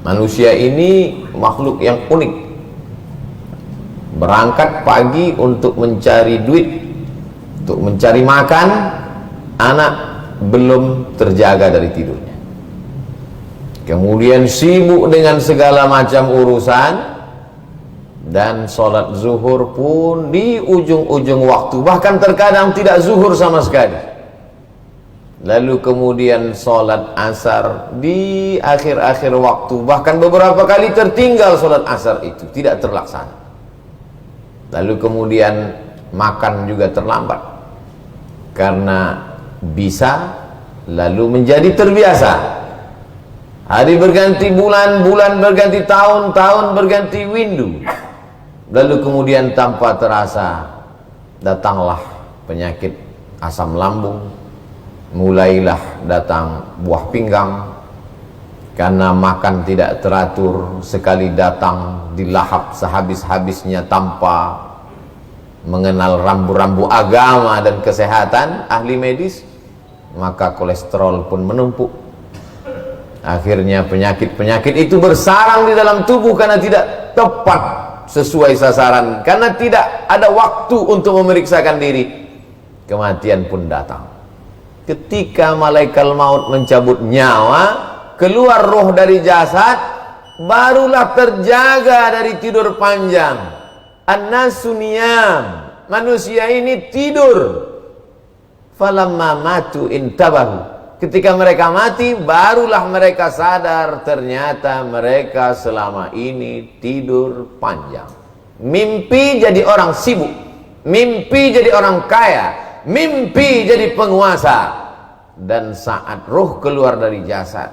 Manusia ini makhluk yang unik. Berangkat pagi untuk mencari duit, untuk mencari makan, anak belum terjaga dari tidurnya. Kemudian sibuk dengan segala macam urusan, dan sholat zuhur pun di ujung-ujung waktu, bahkan terkadang tidak zuhur sama sekali. Lalu kemudian sholat asar di akhir-akhir waktu, bahkan beberapa kali tertinggal sholat asar itu, tidak terlaksana. Lalu kemudian makan juga terlambat, karena bisa lalu menjadi terbiasa. Hari berganti bulan, bulan berganti tahun, tahun berganti windu. Lalu kemudian tanpa terasa datanglah penyakit asam lambung, mulailah datang buah pinggang, karena makan tidak teratur, sekali datang dilahap sehabis-habisnya tanpa mengenal rambu-rambu agama dan kesehatan ahli medis, maka kolesterol pun menumpuk. Akhirnya penyakit-penyakit itu bersarang di dalam tubuh karena tidak tepat sesuai sasaran, karena tidak ada waktu untuk memeriksakan diri. Kematian pun datang. Ketika malaikat maut mencabut nyawa, keluar roh dari jasad, barulah terjaga dari tidur panjang. An-nasu niyam, manusia ini tidur. Falamma matu intabahu, ketika mereka mati, barulah mereka sadar ternyata mereka selama ini tidur panjang. Mimpi jadi orang sibuk, mimpi jadi orang kaya, mimpi jadi penguasa. Dan saat ruh keluar dari jasad,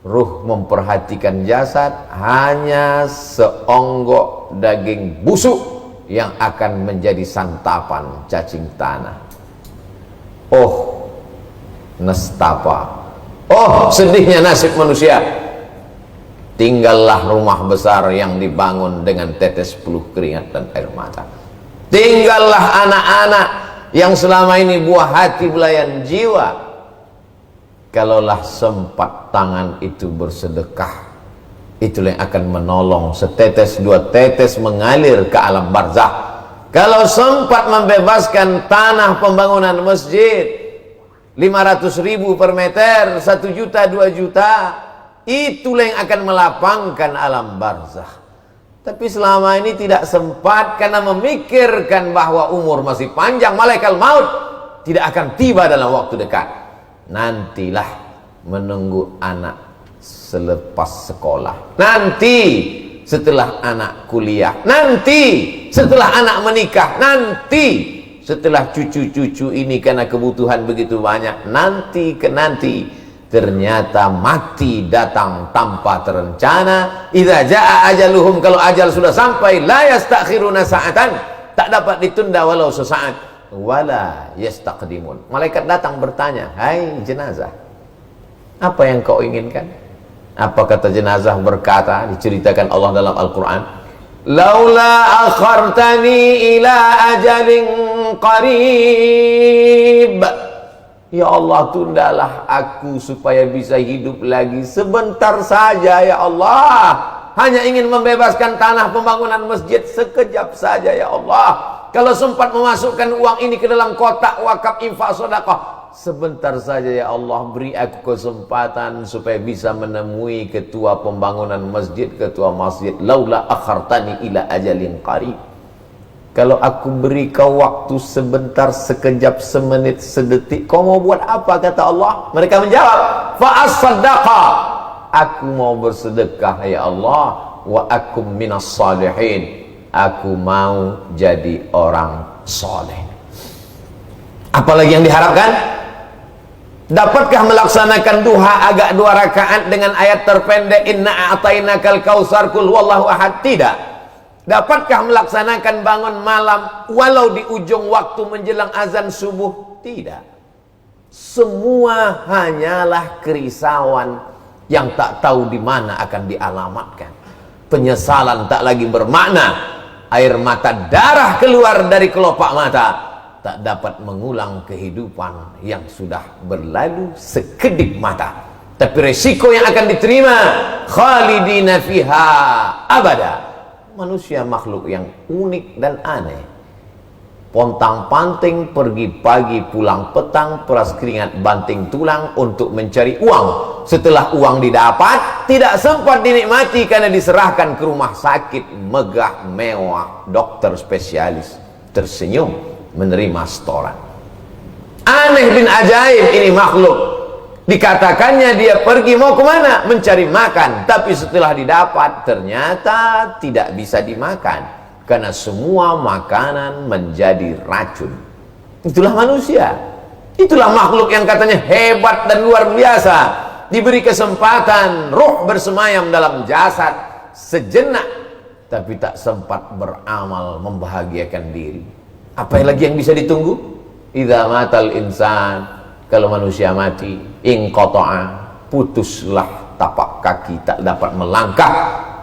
ruh memperhatikan jasad hanya seonggok daging busuk yang akan menjadi santapan cacing tanah. Oh nestapa, oh sedihnya nasib manusia. Tinggallah rumah besar yang dibangun dengan tetes peluh keringat dan air mata. Tinggallah anak-anak yang selama ini buah hati belayan jiwa. Kalaulah sempat tangan itu bersedekah, itulah yang akan menolong setetes dua tetes mengalir ke alam barzakh. Kalau sempat membebaskan tanah pembangunan masjid 500.000 per meter, 1 juta, 2 juta, itulah yang akan melapangkan alam barzakh. Tapi selama ini tidak sempat karena memikirkan bahwa umur masih panjang, malaikat maut tidak akan tiba dalam waktu dekat. Nantilah menunggu anak selepas sekolah, nanti setelah anak kuliah, nanti setelah anak menikah, nanti setelah cucu-cucu ini karena kebutuhan begitu banyak, nanti ke nanti. Ternyata mati datang tanpa terencana. Idza jaa ajaluhum, kalau ajal sudah sampai, la yastakhiruna sa'atan, tak dapat ditunda walau sesaat, wala yastaqdimun. Malaikat datang bertanya, hai jenazah, apa yang kau inginkan? Apa kata jenazah? Berkata, diceritakan Allah dalam Al-Quran, laula akhartani ila ajalin qarib, ya Allah tundalah aku supaya bisa hidup lagi sebentar saja ya Allah. Hanya ingin membebaskan tanah pembangunan masjid sekejap saja ya Allah. Kalau sempat memasukkan uang ini ke dalam kotak wakaf infak sedekah, sebentar saja ya Allah, beri aku kesempatan supaya bisa menemui ketua pembangunan masjid, ketua masjid. Laula akhartani ila ajalin qarib, kalau aku beri kau waktu sebentar, sekejap, semenit, sedetik, kau mau buat apa? Kata Allah. Mereka menjawab, fa'as-saddaqa, aku mau bersedekah ya Allah, wa akum minas salihin, aku mau jadi orang soleh. Apalagi yang diharapkan? Dapatkah melaksanakan duha agak 2 rakaat dengan ayat terpendek inna a'tainakal kautsar qul huwallahu ahad? Tidak. Dapatkah melaksanakan bangun malam walau di ujung waktu menjelang azan subuh? Tidak. Semua hanyalah kerisauan yang tak tahu di mana akan dialamatkan. Penyesalan tak lagi bermakna. Air mata darah keluar dari kelopak mata, tak dapat mengulang kehidupan yang sudah berlalu sekedip mata. tapi resiko yang akan diterima khalidina fiha abada. Manusia makhluk yang unik dan aneh. Pontang-panting, pergi pagi pulang petang, peras keringat banting tulang untuk mencari uang. Setelah uang didapat, tidak sempat dinikmati karena diserahkan ke rumah sakit megah mewah, dokter spesialis tersenyum menerima setoran. Aneh bin ajaib ini makhluk. Dikatakannya dia pergi mau kemana? Mencari makan. Tapi setelah didapat ternyata tidak bisa dimakan, karena semua makanan menjadi racun. Itulah manusia. Itulah makhluk yang katanya hebat dan luar biasa. Diberi kesempatan ruh bersemayam dalam jasad sejenak, tapi tak sempat beramal membahagiakan diri. Apa lagi yang bisa ditunggu? Idza matal insan, kalau manusia mati, inqata'a, putuslah tapak kaki tak dapat melangkah,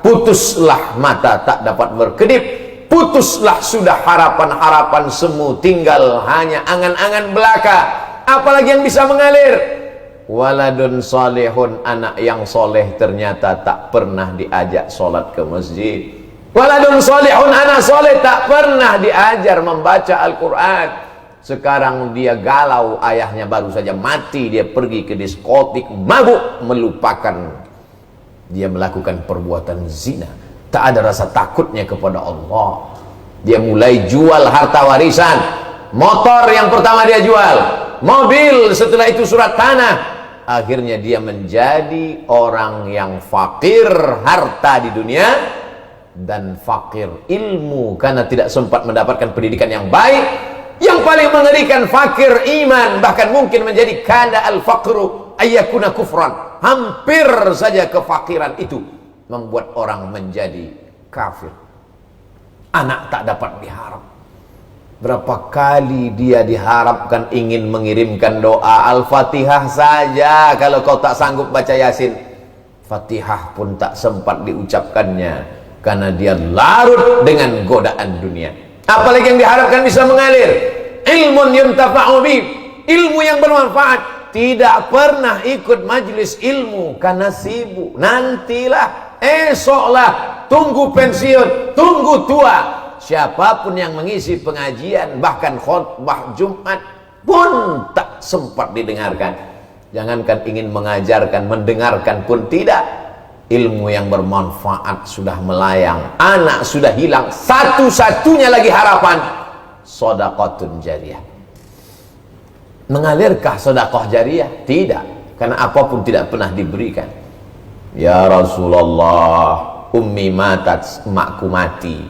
putuslah mata tak dapat berkedip, putuslah sudah harapan-harapan semu, tinggal hanya angan-angan belaka. Apalagi yang bisa mengalir? Waladun salihun, anak yang soleh ternyata tak pernah diajak sholat ke masjid. Waladun salihun, anak soleh tak pernah diajar membaca Al-Quran. Sekarang dia galau, ayahnya baru saja mati, dia pergi ke diskotik, mabuk, melupakan dia melakukan perbuatan zina. Tak ada rasa takutnya kepada Allah. Dia mulai jual harta warisan. Motor yang pertama dia jual, mobil, setelah itu surat tanah. Akhirnya dia menjadi orang yang fakir harta di dunia dan fakir ilmu karena tidak sempat mendapatkan pendidikan yang baik. Yang paling mengerikan fakir iman, bahkan mungkin menjadi kada al-faqru ayyakuna kufran. Hampir saja kefakiran itu membuat orang menjadi kafir. Anak tak dapat diharap. Berapa kali dia diharapkan ingin mengirimkan doa Al-Fatihah saja, kalau kau tak sanggup baca Yasin. Fatihah pun tak sempat diucapkannya karena dia larut dengan godaan dunia. Apalagi yang diharapkan bisa mengalir? Ilmun yuntafa'u bi, ilmu yang bermanfaat. Tidak pernah ikut majlis ilmu karena sibuk. Nantilah, esoklah, tunggu pensiun, tunggu tua. Siapapun yang mengisi pengajian, bahkan khutbah Jumat pun tak sempat didengarkan. Jangankan ingin mengajarkan, mendengarkan pun tidak. Ilmu yang bermanfaat sudah melayang, anak sudah hilang, satu-satunya lagi harapan sedekahun jariyah. Mengalirkah sedekah jariyah? Tidak, karena apapun tidak pernah diberikan. Ya Rasulullah, ummi matat, emakku mati,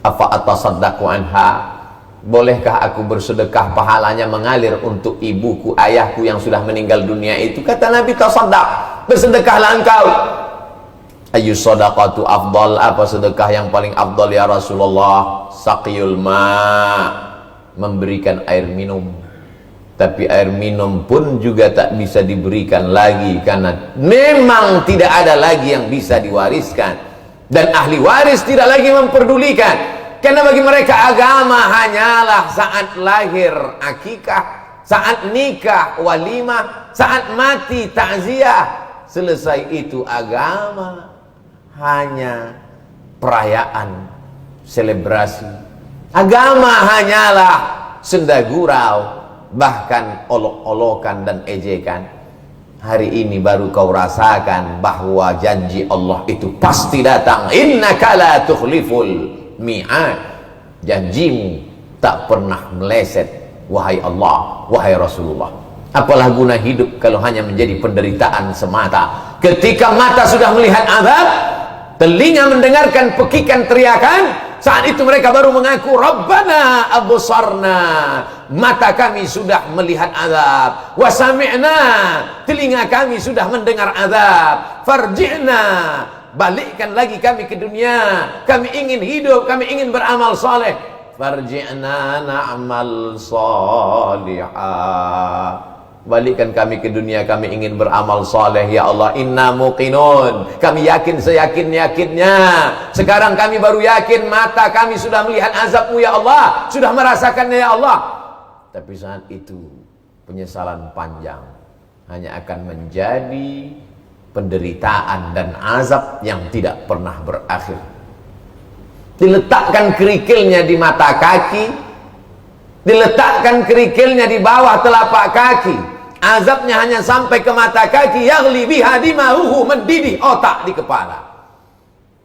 afa atasaddaqu anha, bolehkah aku bersedekah, pahalanya mengalir untuk ibuku, ayahku yang sudah meninggal dunia itu? Kata Nabi, tasaddaq, bersedekahlah engkau. Ayu sadaqatu afdal, apa sedekah yang paling afdal ya Rasulullah? Saqiyul ma, memberikan air minum. Tapi air minum pun juga tak bisa diberikan lagi karena memang tidak ada lagi yang bisa diwariskan, dan ahli waris tidak lagi memperdulikan, karena bagi mereka agama hanyalah saat lahir akikah, saat nikah walimah, saat mati takziah. Selesai itu agama hanya perayaan, selebrasi. Agama hanyalah senda gurau, bahkan olok-olokan dan ejekan. Hari ini baru kau rasakan bahwa janji Allah itu pasti datang. Innaka la tukhliful mi'ad, janjimu tak pernah meleset, wahai Allah, wahai Rasulullah. Apalah guna hidup kalau hanya menjadi penderitaan semata? Ketika mata sudah melihat azab, telinga mendengarkan pekikan teriakan, saat itu mereka baru mengaku Rabbana absarna, mata kami sudah melihat azab, wa sami'na, telinga kami sudah mendengar azab, farji'na, balikkan lagi kami ke dunia, kami ingin hidup, kami ingin beramal soleh, farji'na na'mal salihah, balikkan kami ke dunia, kami ingin beramal saleh ya Allah. Inna muqinun, kami yakin seyakin-yakinnya. Sekarang kami baru yakin, mata kami sudah melihat azabmu ya Allah, sudah merasakannya ya Allah. Tapi saat itu penyesalan panjang hanya akan menjadi penderitaan dan azab yang tidak pernah berakhir. Diletakkan kerikilnya di mata kaki, diletakkan kerikilnya di bawah telapak kaki, azabnya hanya sampai ke mata kaki, yaghli biha dima'uhu, mendidih otak di kepala.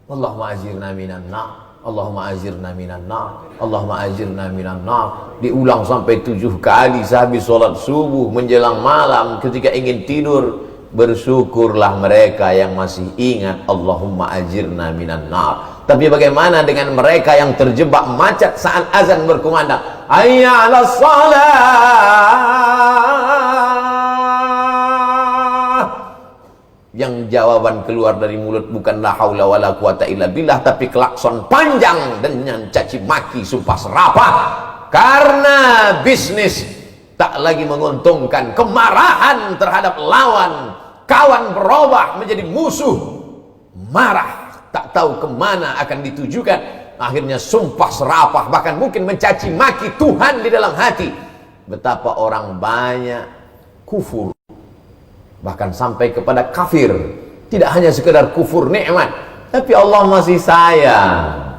Allahumma ajirna minan nar, Allahumma ajirna minan nar, Allahumma ajirna minan nar. Diulang sampai 7 kali sehabis sholat subuh menjelang malam. Ketika ingin tidur, bersyukurlah mereka yang masih ingat Allahumma ajirna minan nar. Tapi bagaimana dengan mereka yang terjebak macet saat azan berkumandang, hayya 'alas shalah, yang jawaban keluar dari mulut bukan la haula wala quwata illa billah, tapi klakson panjang dengan caci maki, sumpah serapah, karena bisnis tak lagi menguntungkan. Kemarahan terhadap lawan, kawan berubah menjadi musuh, marah tak tahu kemana akan ditujukan, akhirnya sumpah serapah, bahkan mungkin mencaci maki Tuhan di dalam hati. Betapa orang banyak kufur, bahkan sampai kepada kafir. Tidak hanya sekedar kufur nikmat, tapi Allah masih sayang,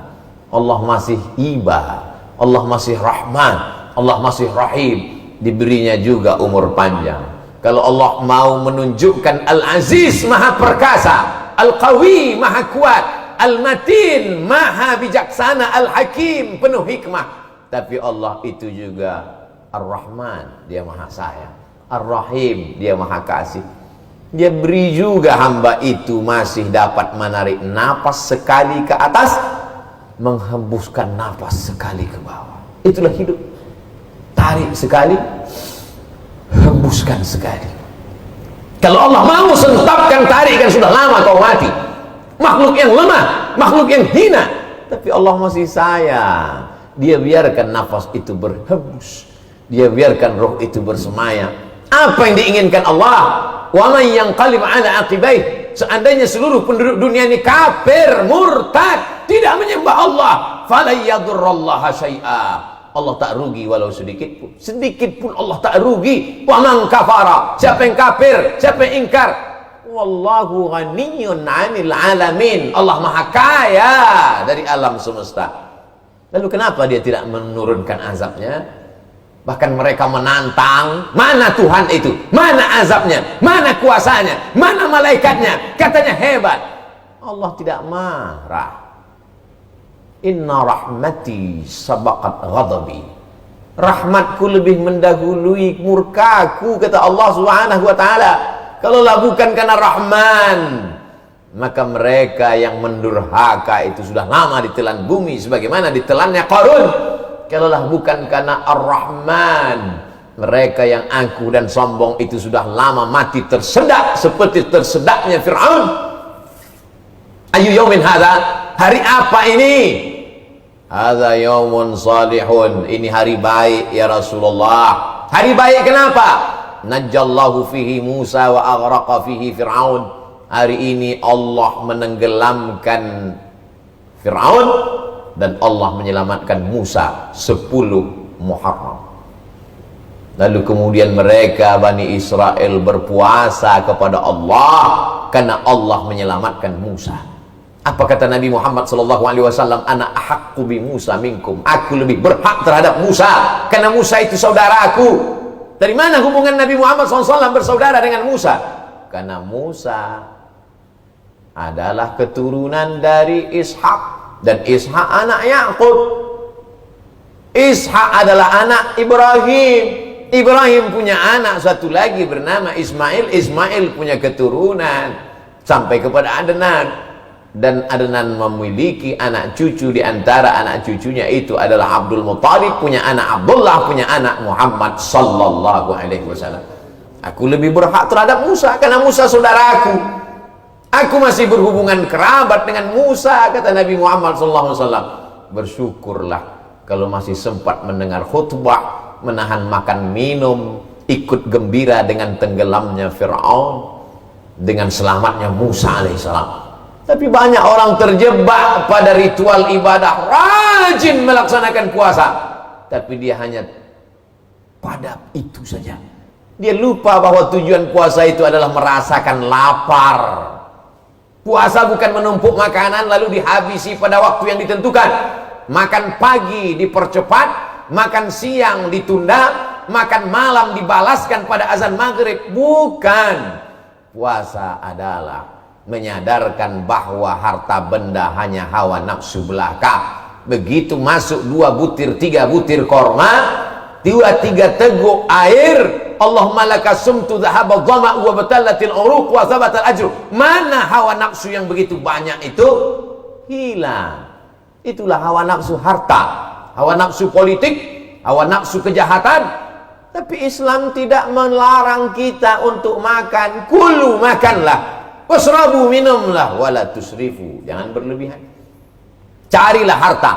Allah masih iba, Allah masih rahman, Allah masih rahim. Diberinya juga umur panjang. Kalau Allah mau menunjukkan Al-Aziz maha perkasa, Al-Qawi maha kuat, Al-Matin maha bijaksana, Al-Hakim penuh hikmah, tapi Allah itu juga Ar-Rahman, dia maha sayang, Ar-Rahim, dia maha kasih. Dia beri juga hamba itu masih dapat menarik napas sekali ke atas, menghembuskan napas sekali ke bawah. Itulah hidup. Tarik sekali, hembuskan sekali. Kalau Allah mau sentapkan, tarikan, sudah lama kau mati. Makhluk yang lemah, makhluk yang hina, tapi Allah masih sayang. Dia biarkan nafas itu berhembus, dia biarkan roh itu bersemayam. Apa yang diinginkan Allah? Wa man yanqalib ala aqibaih, seandainya seluruh penduduk dunia ini kafir, murtad, tidak menyembah Allah, fala yadurrallaha syai'a, Allah tak rugi walau sedikit pun. Sedikit pun Allah tak rugi. Wa man kafara, siapa yang kafir, siapa yang ingkar, wallahu ghaniyyun 'anil 'alamin, Allah maha kaya dari alam semesta. Lalu kenapa dia tidak menurunkan azabnya? Bahkan mereka menantang, mana Tuhan itu, mana azabnya, mana kuasanya, mana malaikatnya, katanya hebat. Allah tidak marah. Inna rahmati sabaqat ghadabi, rahmatku lebih mendahului murkaku, kata Allah Subhanahu wa taala. Kalaulah bukan karena Rahman, maka mereka yang mendurhaka itu sudah lama ditelan bumi sebagaimana ditelannya Qarun. Kalaulah bukan karena Ar-Rahman, mereka yang angkuh dan sombong itu sudah lama mati tersedak seperti tersedaknya Fir'aun. Ayu yaumin hadza, hari apa ini? Hadza yaumun salihun, ini hari baik ya Rasulullah. Hari baik kenapa? Najjallahu fihi Musa wa aghraqa fihi Fir'aun. Hari ini Allah menenggelamkan Fir'aun dan Allah menyelamatkan Musa 10 Muharram. Lalu kemudian mereka Bani Israel berpuasa kepada Allah karena Allah menyelamatkan Musa. Apa kata Nabi Muhammad SAW? Ana ahaqqu bi Musa minkum, aku lebih berhak terhadap Musa karena Musa itu saudaraku. Dari mana hubungan Nabi Muhammad SAW bersaudara dengan Musa? Karena Musa adalah keturunan dari Ishak, dan Ishak anak Yakub. Ishak adalah anak Ibrahim. Ibrahim punya anak satu lagi bernama Ismail. Ismail punya keturunan sampai kepada Adnan, dan Adnan memiliki anak cucu. Di antara anak cucunya itu adalah Abdul Muttalib, punya anak Abdullah, punya anak Muhammad sallallahu alaihi wasallam. Aku lebih berhak terhadap Musa karena Musa saudaraku. Aku masih berhubungan kerabat dengan Musa, kata Nabi Muhammad sallallahu alaihi wasallam. Bersyukurlah kalau masih sempat mendengar khutbah, menahan makan minum, ikut gembira dengan tenggelamnya Fir'aun, dengan selamatnya Musa alaihissalam. Tapi banyak orang terjebak pada ritual ibadah, rajin melaksanakan puasa, tapi dia hanya pada itu saja. Dia lupa bahwa tujuan puasa itu adalah merasakan lapar. Puasa bukan menumpuk makanan lalu dihabisi pada waktu yang ditentukan. Makan pagi dipercepat, makan siang ditunda, makan malam dibalaskan pada azan maghrib. Bukan. Puasa adalah menyadarkan bahwa harta benda hanya hawa nafsu belaka. Begitu masuk 2 butir 3 butir korma, 2-3 teguk air, Allahumma laka sumtu dhahaba dhama wa batallatil uruq wa thabatal ajru. Mana hawa nafsu yang begitu banyak itu? Hilang. Itulah hawa nafsu harta, hawa nafsu politik, hawa nafsu kejahatan. Tapi Islam tidak melarang kita untuk makan. Kulu, makanlah, wasrabu, minumlah, wala tusrifu, jangan berlebihan. Carilah harta,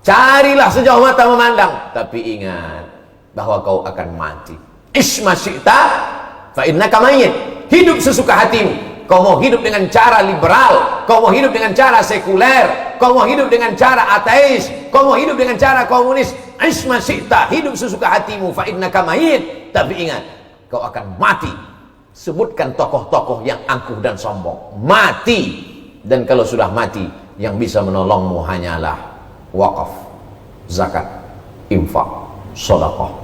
carilah sejauh mata memandang, tapi ingat bahwa kau akan mati. Isma syi'ta fa innaka mayyit. Hidup sesuka hatimu. Kau mau hidup dengan cara liberal, kau mau hidup dengan cara sekuler, kau mau hidup dengan cara ateis, kau mau hidup dengan cara komunis. Isma syi'ta, hidup sesuka hatimu, fa innaka mayyit. Tapi ingat, kau akan mati. Sebutkan tokoh-tokoh yang angkuh dan sombong. Mati. Dan kalau sudah mati, yang bisa menolongmu hanyalah wakaf, zakat, infak, sedekah.